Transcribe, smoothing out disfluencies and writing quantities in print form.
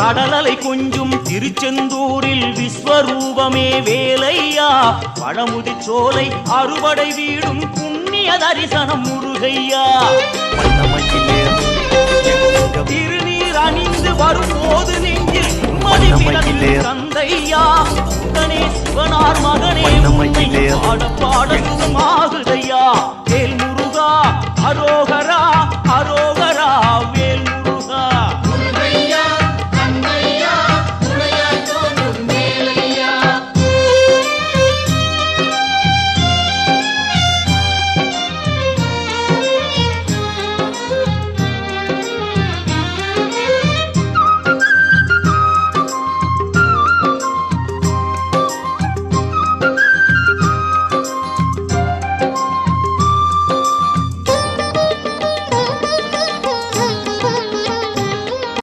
கடலலை கொஞ்சும் திருச்செந்தூரில் விஸ்வரூபமே வேலையா பழமுதி சோலை அறுபடை வீடும் புண்ணிய தரிசனம் முருகையா திருநீர் அணிந்து வரும்போது நெஞ்சில் நிம்மதி தந்தையா உடனே சிவனார் மகனே பாட பாடலும் ஆகுதையா வேல் முருகா அரோகரா அரோகரா